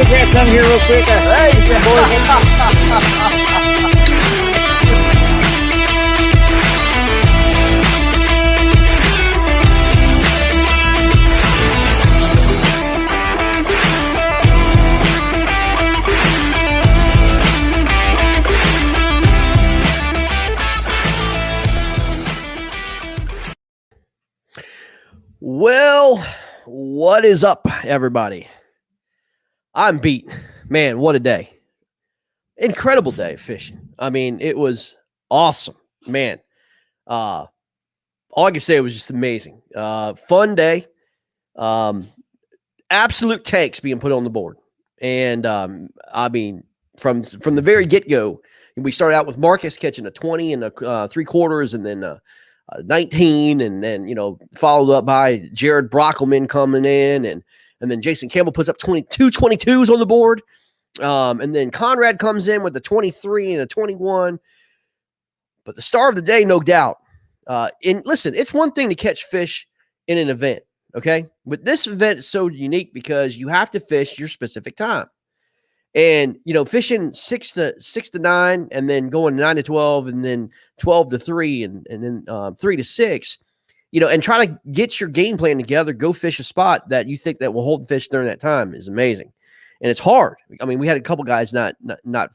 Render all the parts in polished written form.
Grab some here real quick. Hey, Well, what is up, everybody? I'm beat. Man, what a day. Incredible day of fishing. I mean, it was awesome. Man, all I can say was just amazing. Fun day. Absolute tanks being put on the board. And, I mean, from the very get-go, we started out with Marcus catching a 20 and a 3/4 and then 19, and then, you know, followed up by Jared Brockelman coming in, and then Jason Campbell puts up 22 22s on the board. And then Conrad comes in with a 23 and a 21. But the star of the day, no doubt. And listen, it's one thing to catch fish in an event, okay? But this event is so unique because you have to fish your specific time. And, you know, fishing 6 to 9, and then going 9 to 12, and then 12 to 3, and then 3 to 6, you know, and trying to get your game plan together, go fish a spot that you think that will hold fish during that time is amazing. And it's hard. I mean, we had a couple guys not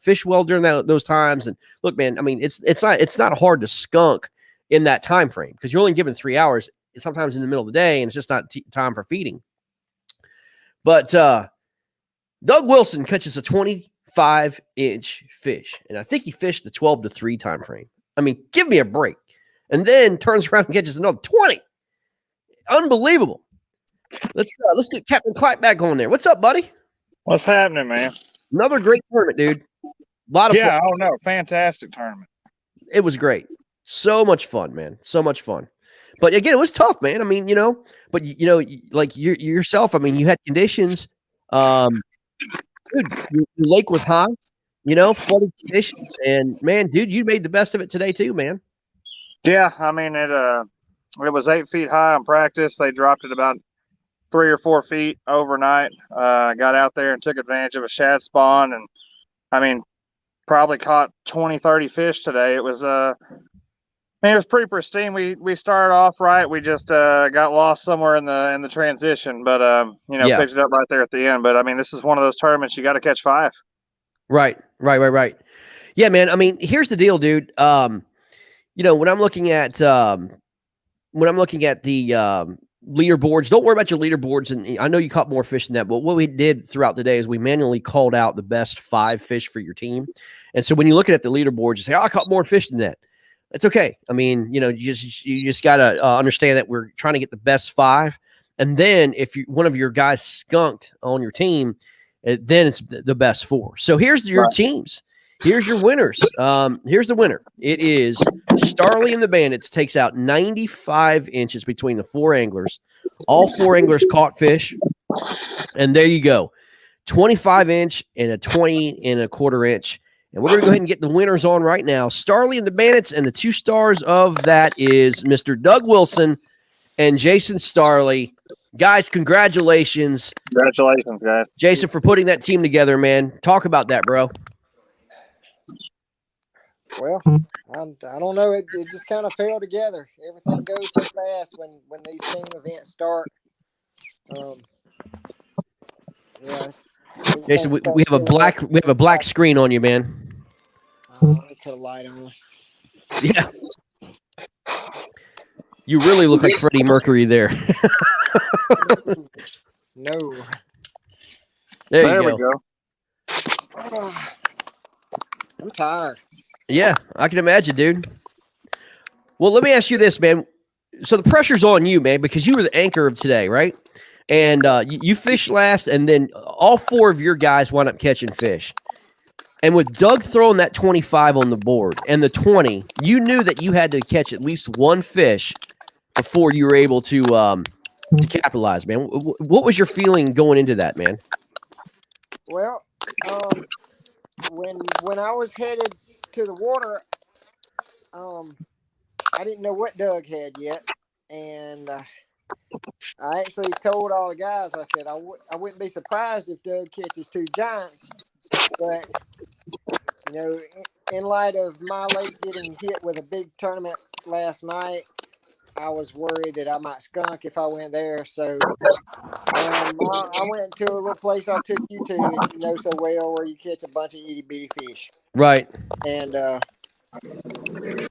fish well during those times. And look, man, I mean, it's not hard to skunk in that time frame because you're only given 3 hours, sometimes in the middle of the day, and it's just not time for feeding. But Doug Wilson catches a 25-inch fish, and I think he fished the 12 to 3 time frame. I mean, give me a break. And then turns around and catches another 20. Unbelievable. Let's get Captain Clapp back on there. What's up, buddy? What's happening, man? Another great tournament, dude. A lot of fun. Oh no, fantastic tournament. It was great. So much fun, man. So much fun. But again, it was tough, man. I mean, you know, but you know, like yourself, I mean, you had conditions. Dude, your lake was high, you know, flooded conditions, and man, dude, you made the best of it today too, man. Yeah, I mean it was 8 feet high in practice. They dropped it about 3 or 4 feet overnight. Got out there and took advantage of a shad spawn, and I mean probably caught 20-30 fish today. It was it was pretty pristine. We started off right. We just got lost somewhere in the transition, but you know, picked it up right there at the end. But I mean, this is one of those tournaments you got to catch 5. Right. Yeah, man. I mean, here's the deal, dude. You know, when I'm looking at the leaderboards, don't worry about your leaderboards. And I know you caught more fish than that, but what we did throughout the day is we manually called out the best 5 fish for your team. And so when you're looking at the leaderboard, you say, "Oh, I caught more fish than that." It's okay. I mean, you know, you just got to understand that we're trying to get the best 5. And then if one of your guys skunked on your team, then it's the best 4. So here's your teams. Here's your winners. Here's the winner. It is Starley and the Bandits takes out 95 inches between the 4 anglers. All 4 anglers caught fish. And there you go. 25-inch and a 20 1/4 inch. And we're going to go ahead and get the winners on right now. Starley and the Bandits, and the 2 stars of that is Mr. Doug Wilson and Jason Starley. Guys, congratulations. Congratulations, guys. Jason, for putting that team together, man. Talk about that, bro. Well, I don't know. It just kind of fell together. Everything goes so fast when these team events start. Yeah. Jason, we have a black screen on you, man. Let me put a light on. Yeah. You really look like Freddie Mercury there. No. There you go. I'm tired. Yeah, I can imagine, dude. Well, let me ask you this, man. So the pressure's on you, man, because you were the anchor of today, right? And you fished last, and then all 4 of your guys wound up catching fish. And with Doug throwing that 25 on the board and the 20, you knew that you had to catch at least 1 fish before you were able to capitalize, man. What was your feeling going into that, man? Well, when I was headed to the water, I didn't know what Doug had yet, and I actually told all the guys, I said, I wouldn't be surprised if Doug catches 2 giants, but, you know, in light of my lake getting hit with a big tournament last night, I was worried that I might skunk if I went there. So I went to a little place I took you to that you know so well, where you catch a bunch of itty bitty fish. Right. And I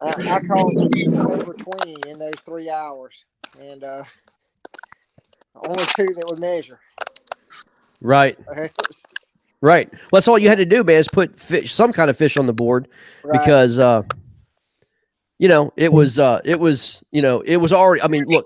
caught over 20 in those 3 hours, and only 2 that would measure. Right. Right. Well, that's all you had to do, man, is put some kind of fish on the board, because you know, it was already. I mean, look,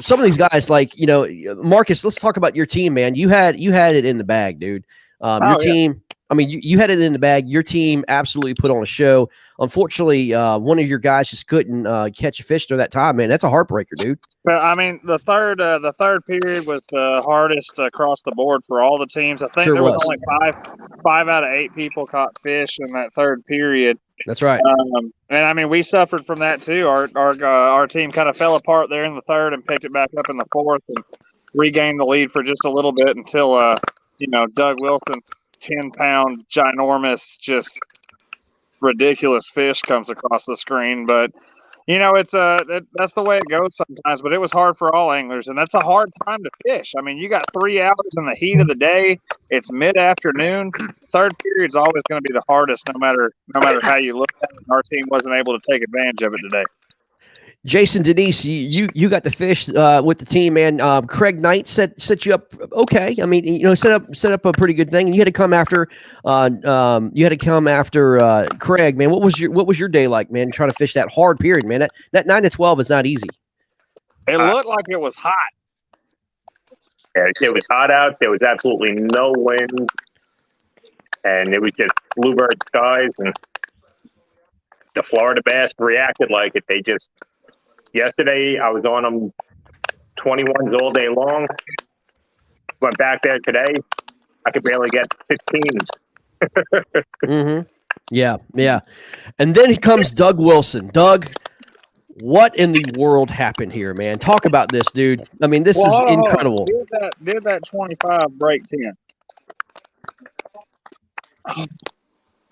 some of these guys, like, you know, Marcus. Let's talk about your team, man. You had it in the bag, dude. Your team. I mean, you had it in the bag. Your team absolutely put on a show. Unfortunately, one of your guys just couldn't catch a fish during that time, man. That's a heartbreaker, dude. Well, I mean, the third period was the hardest across the board for all the teams. I think there was only five out of 8 people caught fish in that third period. That's right. And I mean, we suffered from that too. Our team kind of fell apart there in the third and picked it back up in the fourth and regained the lead for just a little bit until you know, Doug Wilson's 10-pound ginormous, just ridiculous fish comes across the screen. But you know, it's that's the way it goes sometimes. But it was hard for all anglers, and that's a hard time to fish. I mean, you got 3 hours in the heat of the day. It's mid-afternoon. Third period's always going to be the hardest, no matter how you look at it. Our team wasn't able to take advantage of it today. Jason, Denise, you got the fish with the team, man. Craig Knight set you up okay. I mean, you know, set up a pretty good thing. And you had to come after Craig, man. What was your day like, man? Trying to fish that hard period, man. That 9 to 12 is not easy. It looked like it was hot. Yeah, it was hot out. There was absolutely no wind, and it was just bluebird skies. And the Florida bass reacted like it. They just. Yesterday, I was on them 21s all day long. Went back there today. I could barely get 15s. Mm-hmm. Yeah. And then comes Doug Wilson. Doug, what in the world happened here, man? Talk about this, dude. I mean, this is incredible. Did that 25 break 10?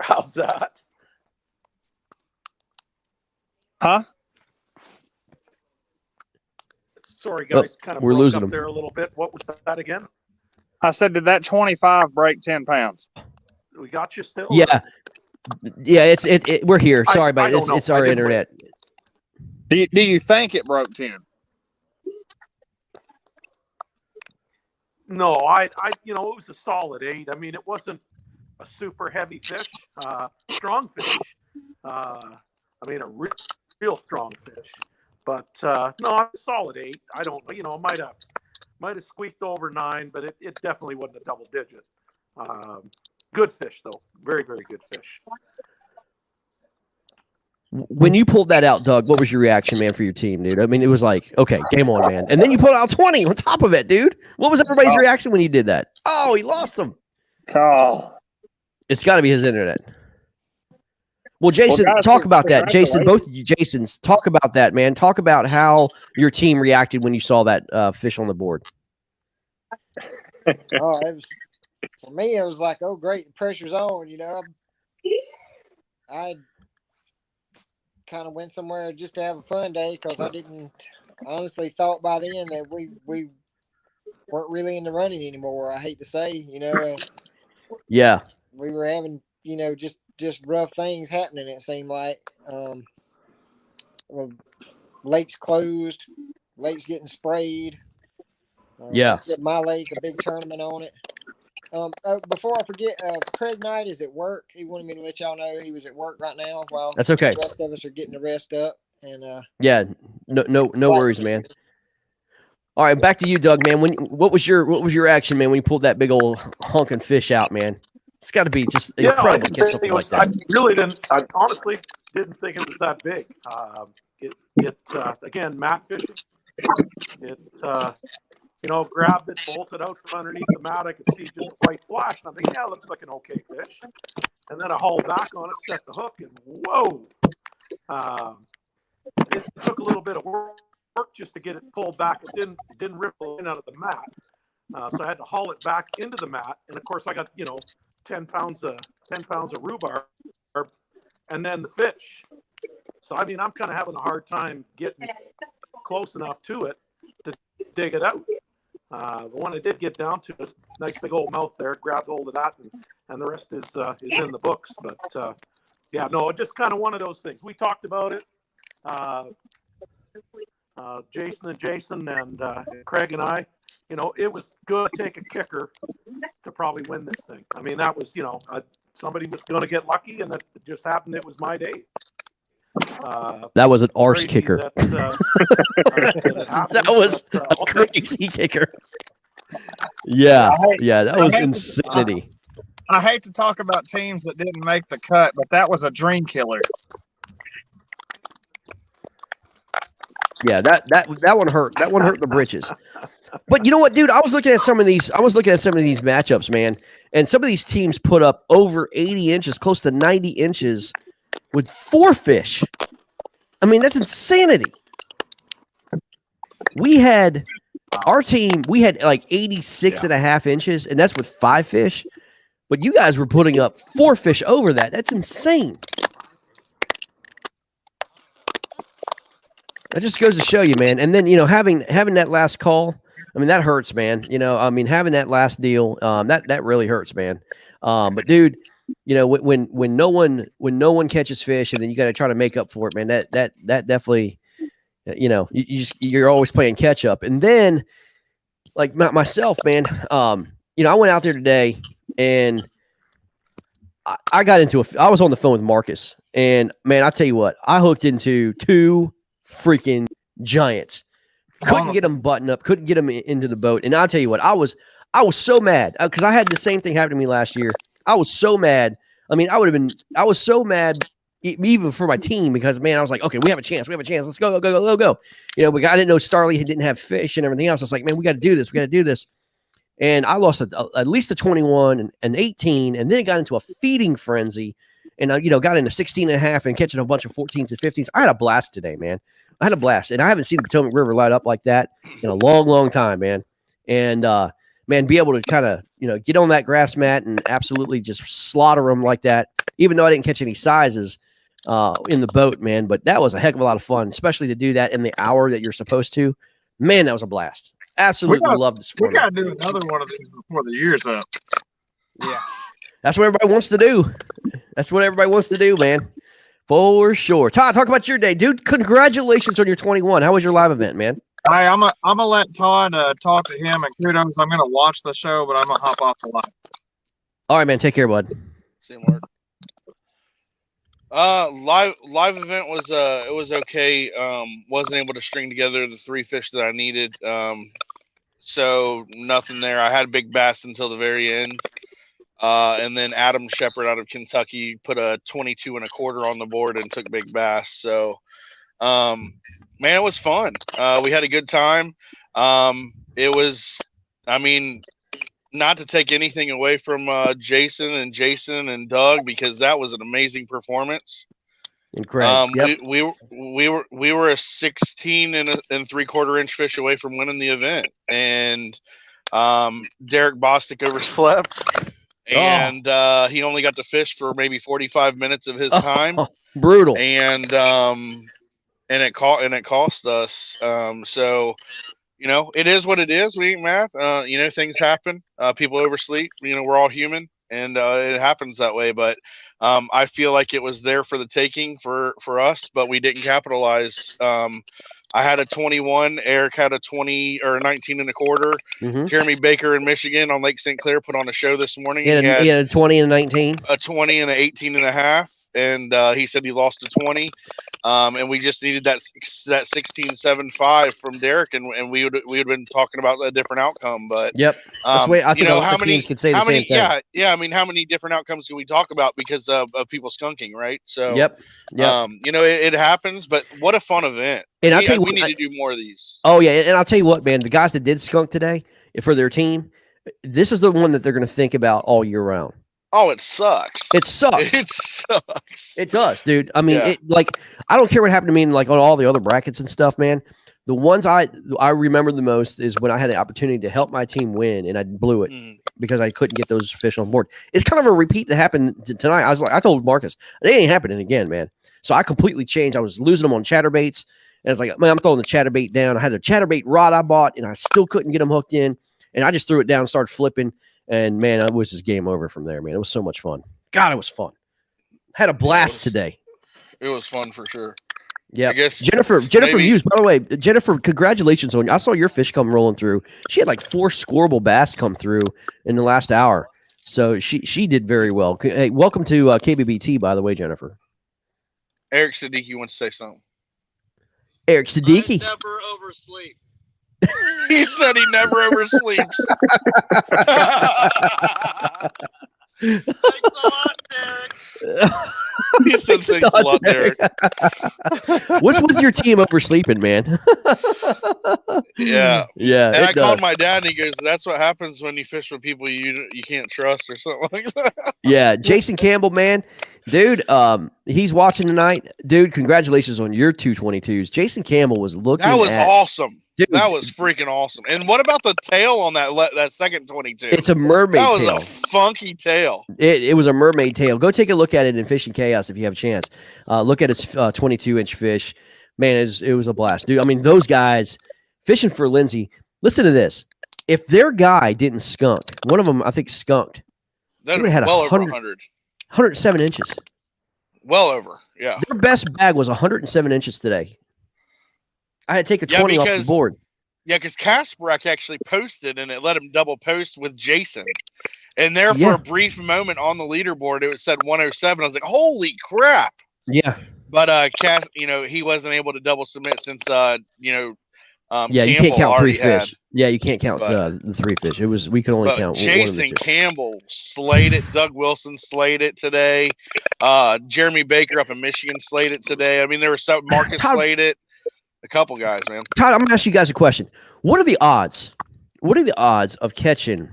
How's that? Huh? Sorry, guys. Kind of we're losing them there a little bit. What was that again? I said, did that 25 break 10 pounds? We got you still? Yeah. It's we're here. Sorry, but it's our internet. Do you think it broke 10? No, I it was a solid 8. I mean, it wasn't a super heavy fish, strong fish. I mean, a real strong fish. But no, a solid 8. I don't, might have squeaked over 9, but it definitely wasn't a double digit. Good fish though, very, very good fish. When you pulled that out, Doug, what was your reaction, man, for your team, dude? I mean, it was like, okay, game on, man. And then you pulled out 20 on top of it, dude. What was everybody's reaction when you did that? Oh, he lost them. Oh. It's got to be his internet. Well, Jason, talk about that. Jason, both of you Jasons, talk about that, man. Talk about how your team reacted when you saw that fish on the board. For me, it was like, oh, great, the pressure's on, I kind of went somewhere just to have a fun day because I didn't honestly thought by then that we weren't really in the running anymore. I hate to say, Yeah. We were having, just rough things happening, it seemed like. Well, lake's closed, lake's getting sprayed. Yeah. My lake, a big tournament on it. Before I forget, Craig Knight is at work. He wanted me to let y'all know he was at work right now while that's okay. The rest of us are getting the rest up. And yeah, no worries, man. All right, back to you, Doug, man. What was your reaction, man, when you pulled that big old honking fish out, man? It's got to be just incredible to get something like that. I honestly didn't think it was that big. Again, mat fishing. It grabbed it, bolted out from underneath the mat. I could see just a white flash. And I'm thinking, yeah, it looks like an okay fish. And then I hauled back on it, set the hook, and whoa. It took a little bit of work work just to get it pulled back. It didn't ripple in out of the mat. So I had to haul it back into the mat. And of course I got, 10 pounds of rhubarb and then the fish. So, I mean, I'm kind of having a hard time getting close enough to it to dig it out. The one I did get down to is a nice big old mouth there, grabbed hold of that, and the rest is in the books. But, yeah, no, just kind of one of those things. We talked about it. Jason and Craig and I, it was going to take a kicker to probably win this thing. I mean, that was, somebody was going to get lucky, and it just happened. It was my day. That was an arse kicker. That was a crazy kicker. Yeah, that was insanity. I hate to talk about teams that didn't make the cut, but that was a dream killer. Yeah, that one hurt. That one hurt the britches. But you know what, dude? I was looking at some of these matchups, man, and some of these teams put up over 80 inches, close to 90 inches with 4 fish. I mean, that's insanity. Our team had like 86 and a half inches, and that's with 5 fish. But you guys were putting up 4 fish over that. That's insane. That just goes to show you, man. And then, having that last call, I mean, that hurts, man. Having that last deal, that really hurts, man. But dude, when no one catches fish, and then you got to try to make up for it, man. That definitely, you're always playing catch up. And then, like myself, man, I went out there today, and I was on the phone with Marcus, and man, I tell you what, I hooked into 2 freaking giants. Couldn't get them buttoned up, couldn't get them into the boat. And I'll tell you what, I was so mad because I had the same thing happen to me last year. I was so mad. I mean, I was so mad even for my team because, man, I was like, okay, we have a chance. Let's go. I didn't know Starley didn't have fish and everything else. I was like, man, we got to do this. And I lost at least a 21 and 18, and then got into a feeding frenzy. And, got into 16 and a half and catching a bunch of 14s and 15s. I had a blast today, man. I had a blast. And I haven't seen the Potomac River light up like that in a long, long time, man. And, man, be able to kind of, get on that grass mat and absolutely just slaughter them like that, even though I didn't catch any sizes in the boat, man. But that was a heck of a lot of fun, especially to do that in the hour that you're supposed to. Man, that was a blast. Absolutely love this. We got to do another one of these before the year's up. Yeah. That's what everybody wants to do. Man. For sure. Todd, talk about your day, dude. Congratulations on your 21. How was your live event, man? Hey, I'm gonna let Todd talk to him, and kudos. I'm gonna watch the show, but I'm gonna hop off the line. All right, man. Take care, bud. See you, Mark. Live event was it was okay. Wasn't able to string together the 3 fish that I needed. So nothing there. I had big bass until the very end. And then Adam Shepard out of Kentucky put a 22 and a quarter on the board and took big bass. So, man, it was fun. We had a good time. It was, not to take anything away from Jason and Doug, because that was an amazing performance. And Craig, yep. we were a 16 and 3/4 inch fish away from winning the event, and Derek Bostic overslept. And he only got to fish for maybe 45 minutes of his time. Brutal. And it cost us. So, it is what it is. We ain't mad. Things happen. People oversleep. We're all human, and it happens that way. But I feel like it was there for the taking for us, but we didn't capitalize. I had a 21. Eric had a 20 or 19 and a quarter. Mm-hmm. Jeremy Baker in Michigan on Lake St. Clair put on a show this morning. He had a 20 and a 19. A 20 and an 18 and a half. And he said he lost a 20. And we just needed that 16.75 from Derek, and we would have been talking about a different outcome. But yep, that's the way I think how many teams could say the same thing. Yeah. How many different outcomes can we talk about because of people skunking, right? So yep. It happens. But what a fun event! And I'll tell you, we need to do more of these. Oh yeah, and I'll tell you what, man, the guys that did skunk today for their team, this is the one that they're going to think about all year round. Oh, it sucks. It sucks. It sucks. It does, dude. I mean, I don't care what happened to me in, like, on all the other brackets and stuff, man. The ones I remember the most is when I had the opportunity to help my team win, and I blew it because I couldn't get those fish on board. It's kind of a repeat that happened tonight. I told Marcus, they ain't happening again, man. So I completely changed. I was losing them on chatterbait, and it's like, man, I'm throwing the chatterbait down. I had a chatterbait rod I bought, and I still couldn't get them hooked in, and I just threw it down and started flipping, and man, it was just game over from there, man. It was so much fun. God, it was fun. Had a blast today. It was fun for sure. Yeah, Jennifer Muse. By the way, Jennifer, congratulations on. I saw your fish come rolling through. She had like 4 scoreable bass come through in the last hour, so she did very well. Hey, welcome to KBBT, by the way, Jennifer. Eric Siddiqui wants to say something. Eric Siddiqui. I never oversleep. He said he never oversleeps. Thanks a lot, Derek. He said thanks a lot, Derek. What's with your team oversleeping, man? Yeah. And I called my dad, and he goes, "That's what happens when you fish with people you can't trust," or something like that. Yeah, Jason Campbell, man, dude. He's watching tonight, dude. Congratulations on your 222s. Jason Campbell was looking. That was awesome. Dude, that was freaking awesome. And what about the tail on that second 22? It's a mermaid tail. That was a funky tail. It was a mermaid tail. Go take a look at it in Fishing Chaos if you have a chance. Look at his 22-inch fish. Man, it was a blast, dude. I mean, those guys fishing for Lindsay. Listen to this. If their guy didn't skunk, one of them I think skunked. That would have had well over 100. 107 inches. Well over, yeah. Their best bag was 107 inches today. I had to take a 20 off the board. Yeah, because Kasparek actually posted, and it let him double post with Jason. And there, for a brief moment on the leaderboard, it said 107. I was like, "Holy crap!" Yeah. But Cass, he wasn't able to double submit since you Campbell can't count 3 had. fish. Yeah, you can't count the 3 fish. We can only count Jason one of the 2. Campbell slayed it. Doug Wilson slayed it today. Jeremy Baker up in Michigan slayed it today. I mean, there was Marcus slayed it. A couple guys, man. Todd, I'm gonna ask you guys a question. What are the odds? What are the odds of catching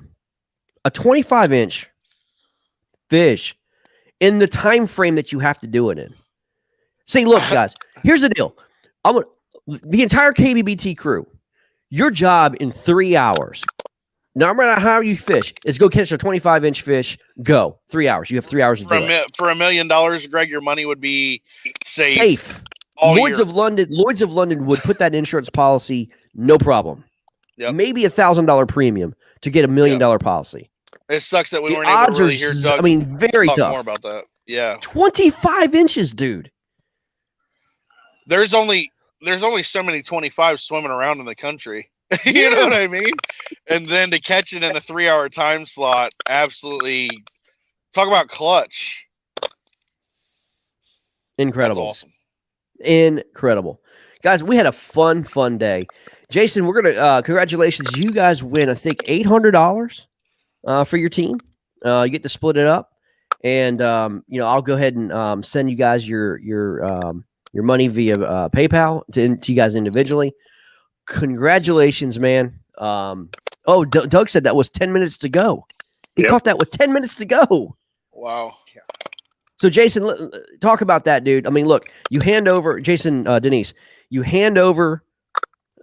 a 25-inch fish in the time frame that you have to do it in? Say, look, guys, here's the deal. The entire KBBT crew, your job in 3 hours, no matter how you fish, is go catch a 25-inch fish. Go 3 hours. You have 3 hours to do it. For $1 million, Greg, your money would be safe. Lloyd's of London would put that insurance policy, no problem. Yep. Maybe $1,000 premium to get $1 million policy. It sucks that we weren't able to really hear Doug. Very talk tough. More about that. Yeah, 25 inches, dude. There's only so many 25s swimming around in the country. You know what I mean? And then to catch it in a 3-hour time slot, absolutely. Talk about clutch. Incredible. That's awesome. Incredible. Guys, we had a fun day. Jason, we're going to congratulations. You guys win, I think, $800 for your team. You get to split it up. And, I'll go ahead and send you guys your money via PayPal to you guys individually. Congratulations, man. Doug said that was 10 minutes to go. He caught that with 10 minutes to go. Wow. So, Jason, talk about that, dude. I mean, look, you hand over, Jason, Denise, you hand over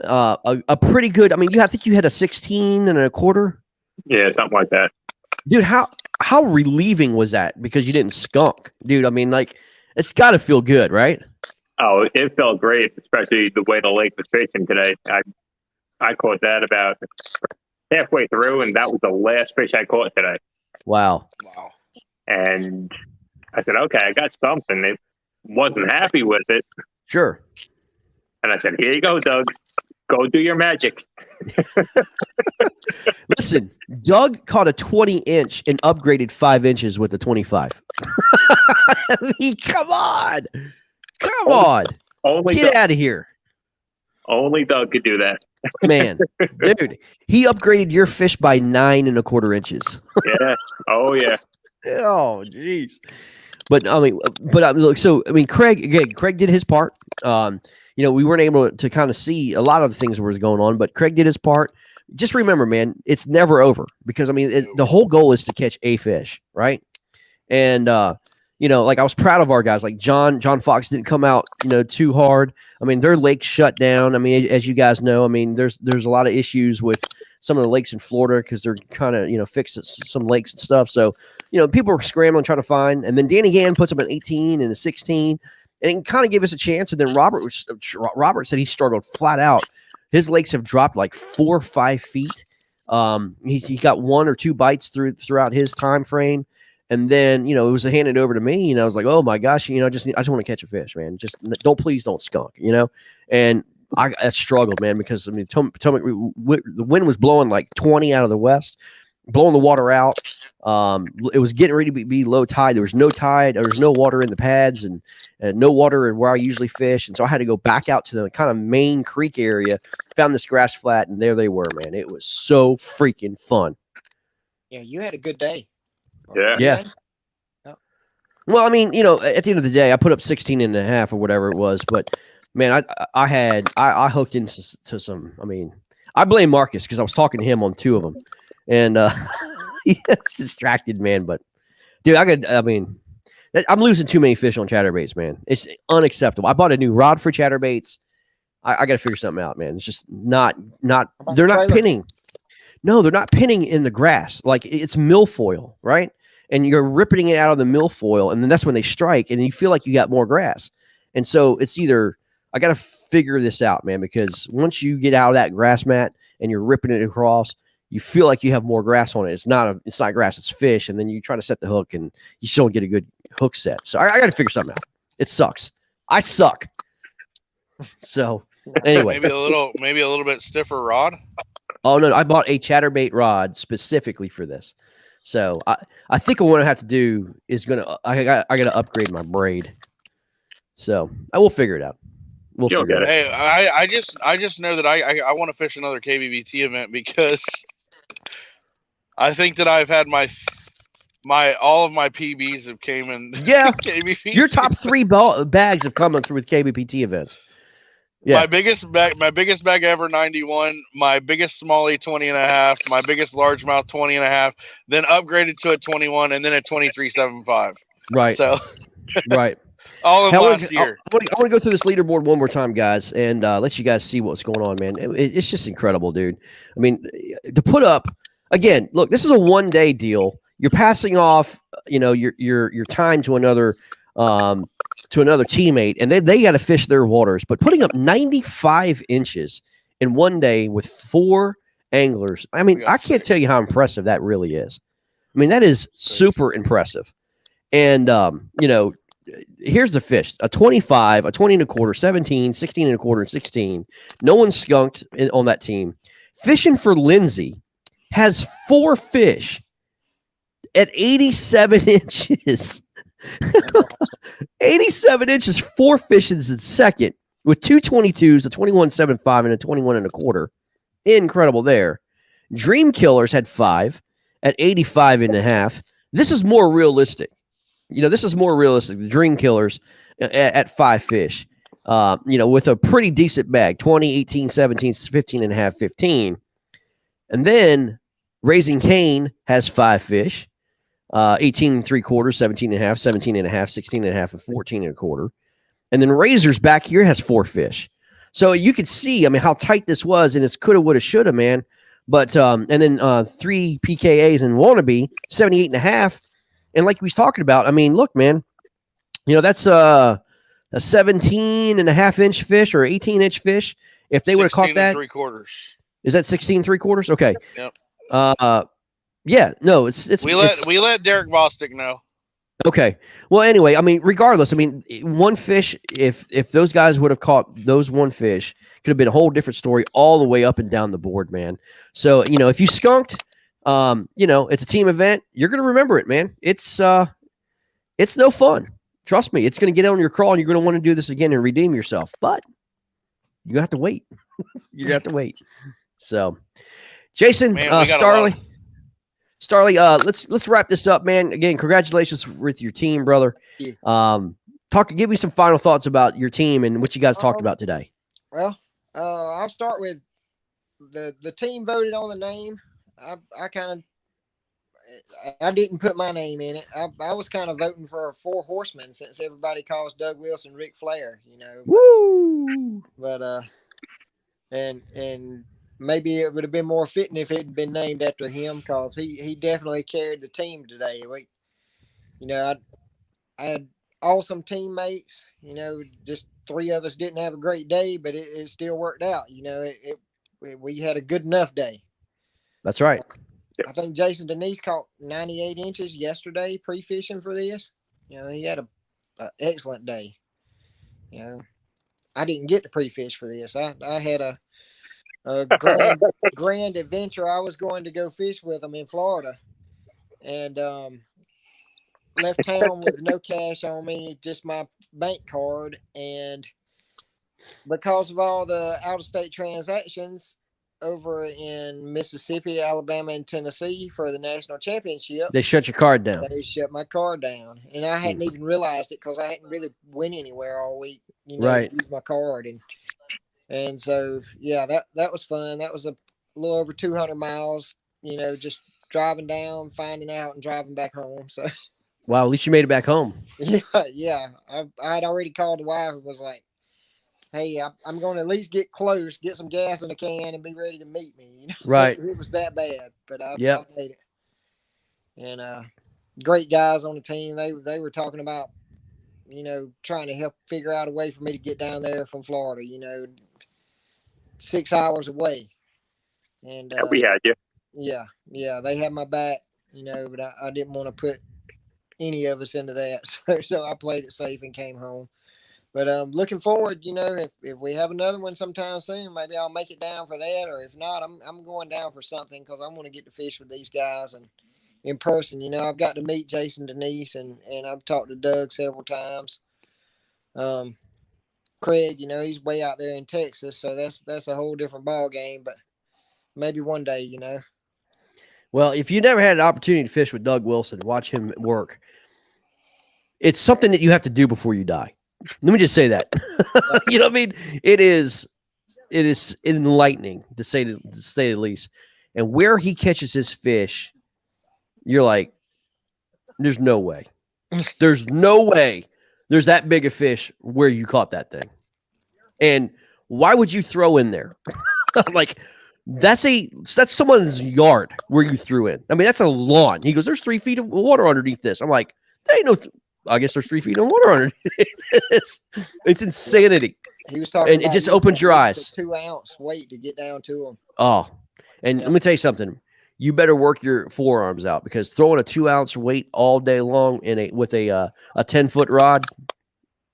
a pretty good, I think you had a 16 and a quarter. Yeah, something like that. Dude, how relieving was that? Because you didn't skunk. Dude, it's got to feel good, right? Oh, it felt great, especially the way the lake was fishing today. I caught that about halfway through, and that was the last fish I caught today. Wow. And I said, okay, I got something. It wasn't happy with it. Sure. And I said, here you go, Doug. Go do your magic. Listen, Doug caught a 20-inch and upgraded 5 inches with the 25. Come on. Get out of here. Only Doug could do that. Man, dude, he upgraded your fish by 9 1/4 inches. Yeah. Oh, yeah. Oh, jeez. But Craig did his part. We weren't able to kind of see a lot of the things that was going on, but Craig did his part. Just remember, man, it's never over because the whole goal is to catch a fish, right? And like I was proud of our guys. Like John Fox didn't come out, too hard. I mean, their lakes shut down. I mean, as you guys know, I mean, there's a lot of issues with some of the lakes in Florida because they're kind of, fixing some lakes and stuff. So, people were scrambling trying to find. And then Danny Gann puts up an 18 and a 16, and it kind of gave us a chance. And then Robert said he struggled flat out. His lakes have dropped like 4 or 5 feet. He got 1 or 2 bites throughout his time frame. And then, it was handed over to me, and I was like, oh my gosh, I just want to catch a fish, man. Just please don't skunk, And I struggled, man, because Potomac, the wind was blowing like 20 out of the west, blowing the water out. It was getting ready to be low tide. There was no tide. There was no water in the pads and no water where I usually fish. And so I had to go back out to the kind of main creek area, found this grass flat, and there they were, man. It was so freaking fun. Yeah, you had a good day. Yeah. Well, I mean, at the end of the day, I put up 16 and a half or whatever it was, but man, I hooked into some. I mean, I blame Marcus because I was talking to him on 2 of them, and he was distracted, man. But dude, I'm losing too many fish on chatterbaits, man. It's unacceptable. I bought a new rod for chatterbaits. I got to figure something out, man. It's just not. They're not pinning. No, they're not pinning in the grass. Like it's milfoil, right? And you're ripping it out of the milfoil, and then that's when they strike, and you feel like you got more grass. And so it's either I got to figure this out, man, because once you get out of that grass mat and you're ripping it across, you feel like you have more grass on it. It's not grass, it's fish. And then you try to set the hook, and you still don't get a good hook set. So I got to figure something out. It sucks. I suck. So anyway, maybe a little bit stiffer rod. Oh no, I bought a chatterbait rod specifically for this. So I think what I have to do is I got to upgrade my braid. So I will figure it out. We'll figure it out. Hey, I just know that I want to fish another KBBT event because I think that I've had all of my PBs have came in. Yeah, KBBT. Your top 3 bags have come through with KBBT events. Yeah. My biggest bag ever, 91. My biggest smallie, 20 and a half. My biggest largemouth, 20 and a half. Then upgraded to a 21, and then a 23.75. Right. So, right. All of last year. I want to go through this leaderboard one more time, guys, and let you guys see what's going on, man. It's just incredible, dude. I mean, to put up again. Look, this is a one-day deal. You're passing off, your time to another. To another teammate, and they got to fish their waters. But putting up 95 inches in one day with 4 anglers, I mean, I can't tell you how impressive that really is. I mean, that is super impressive. And, here's the fish, a 25, a 20 and a quarter, 17, 16 and a quarter, 16. No one skunked on that team. Fishing for Lindsay has 4 fish at 87 inches. 87 inches, 4 fishes in second with 2 22s, a 21.75 and a 21 and a quarter. Incredible there. Dream Killers had 5 at 85 and a half. This is more realistic. This is more realistic. The Dream Killers at 5 fish, with a pretty decent bag, 20, 18, 17, 15 and a half, 15. And then Raising Cane has 5 fish. 18 and 3/4, 17 and a half, 17 and a half, 16 and a half, and 14 and a quarter. And then Razors back here has 4 fish. So you could see, how tight this was, and it's coulda, woulda, shoulda, man. But, and then 3 PKAs and Wannabe, 78 and a half. And like we was talking about, look, man, that's a 17 and a half inch fish or 18 inch fish. If they would have caught that. 3/4. Is that 16 3/4? Okay. Yep. Yeah, no, it's we let Derek Bostic know. Okay. Well, anyway, regardless, one fish, if those guys would have caught those 1 fish, could have been a whole different story all the way up and down the board, man. So, if you skunked, it's a team event, you're going to remember it, man. It's no fun. Trust me, it's going to get on your crawl, and you're going to want to do this again and redeem yourself. But you have to wait. You have to wait. So, Jason, Starley, let's wrap this up, man. Again, congratulations with your team, brother. Yeah. Give me some final thoughts about your team and what you guys talked about today. Well, I'll start with the team voted on the name. I kind of, I didn't put my name in it. I was kind of voting for a 4 horsemen since everybody calls Doug Wilson Ric Flair, Woo! But and maybe it would have been more fitting if it had been named after him, because he definitely carried the team today. I had awesome teammates. Just 3 of us didn't have a great day, but it still worked out. We had a good enough day. That's right. I think Jason Denise caught 98 inches yesterday pre-fishing for this. He had a excellent day. I didn't get to pre-fish for this. I had a grand adventure. I was going to go fish with them in Florida, and left town with no cash on me, just my bank card. And because of all the out-of-state transactions over in Mississippi, Alabama, and Tennessee for the national championship, They shut your card down. they shut my card down, and I hadn't even realized it because I hadn't really went anywhere all week. Right. To use my card, and so yeah, that was fun. That was a little over 200 miles. Just driving down, finding out, and driving back home. So Wow, at least you made it back home. yeah. I had already called the wife and was like, "Hey, I'm going to at least get close, get some gas in a can, and be ready to meet me." Right. It was that bad, but I Yep. made it. And great guys on the team. They were talking about, trying to help figure out a way for me to get down there from Florida. 6 hours away, and we had you. yeah, they had my back. But I didn't want to put any of us into that, so I played it safe and came home. But looking forward, if we have another one sometime soon, maybe I'll make it down for that. Or if not, I'm going down for something, because I want to get to fish with these guys and in person. I've got to meet Jason Denise, and I've talked to Doug several times. Craig, he's way out there in Texas, so that's a whole different ball game. But maybe one day, Well, if you never had an opportunity to fish with Doug Wilson, watch him work. It's something that you have to do before you die. Let me just say that. You know what I mean? It is enlightening, to say the least. And where he catches his fish, you're like, there's no way. There's no way there's that big a fish where you caught that thing. And why would you throw in there? Like, that's someone's yard where you threw in. I mean, that's a lawn. He goes, there's 3 feet of water underneath this. I'm like, there ain't no. I guess there's 3 feet of water underneath this. It's insanity. He was talking, and it just opens your eyes. 2 ounce weight to get down to him. Oh, and let me tell you something. You better work your forearms out, because throwing a 2 ounce weight all day long with a 10-foot rod,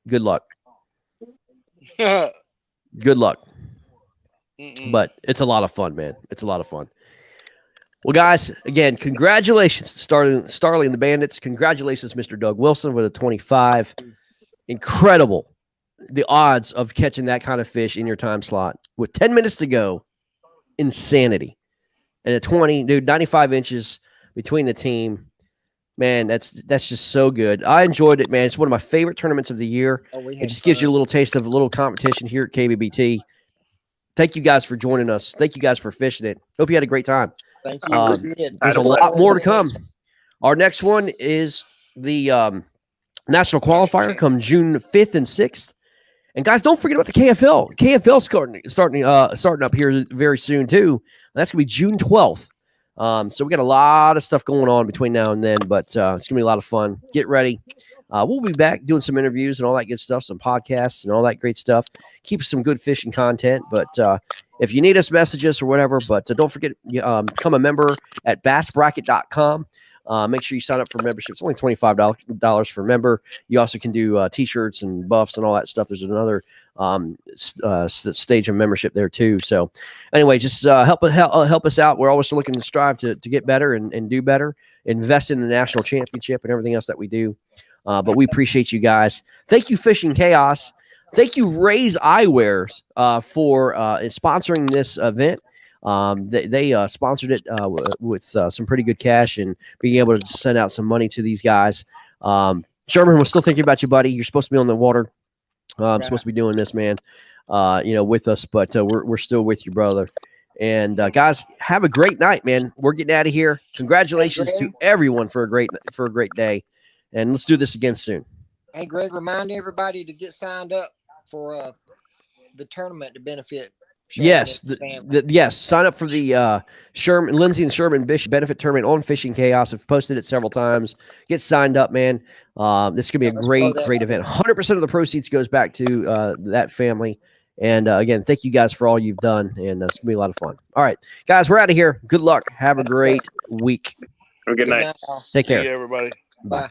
good luck. Good luck. But it's a lot of fun, man. It's a lot of fun. Well, guys, again, congratulations to Starley and the Bandits. Congratulations, Mr. Doug Wilson, with a 25. Incredible. The odds of catching that kind of fish in your time slot with 10 minutes to go. Insanity. And a 20, dude, 95 inches between the team. Man, that's just so good. I enjoyed it, man. It's one of my favorite tournaments of the year. It just gives you a little taste of a little competition here at KBBT. Thank you guys for joining us. Thank you guys for fishing it. Hope you had a great time. Thank you. There's a lot more to come. Our next one is the national qualifier come June 5th and 6th. And guys, don't forget about the KFL. KFL's starting up here very soon too. That's gonna be June 12th. So we got a lot of stuff going on between now and then, but it's gonna be a lot of fun. Get ready. We'll be back doing some interviews and all that good stuff, some podcasts and all that great stuff. Keep some good fishing content. But if you need us, message us or whatever. But don't forget, become a member at bassbracket.com. Make sure you sign up for membership. It's only $25 for a member. You also can do T-shirts and buffs and all that stuff. There's another stage of membership there too. So anyway, just help us out. We're always looking to strive to get better and do better, invest in the national championship and everything else that we do. But we appreciate you guys. Thank you, Fishing Chaos. Thank you, Ray's Eyewears, for sponsoring this event. They sponsored it with some pretty good cash and being able to send out some money to these guys. Sherman, we're still thinking about you, buddy. You're supposed to be on the water. I'm supposed to be doing this, man, with us, but we're still with you, brother. And guys, have a great night, man. We're getting out of here. Congratulations to everyone for a great day, and let's do this again soon. Hey, Greg, remind everybody to get signed up for the tournament to benefit. Sherman Yes, sign up for the Lindsay and Sherman benefit tournament on Fishing Chaos. I've posted it several times. Get signed up, man. This could be a great event. 100% of the proceeds goes back to that family. And again, thank you guys for all you've done, and it's gonna be a lot of fun. All right, guys, we're out of here. Good luck. Have a great week. Have a good night. Take care, See you, everybody. Bye.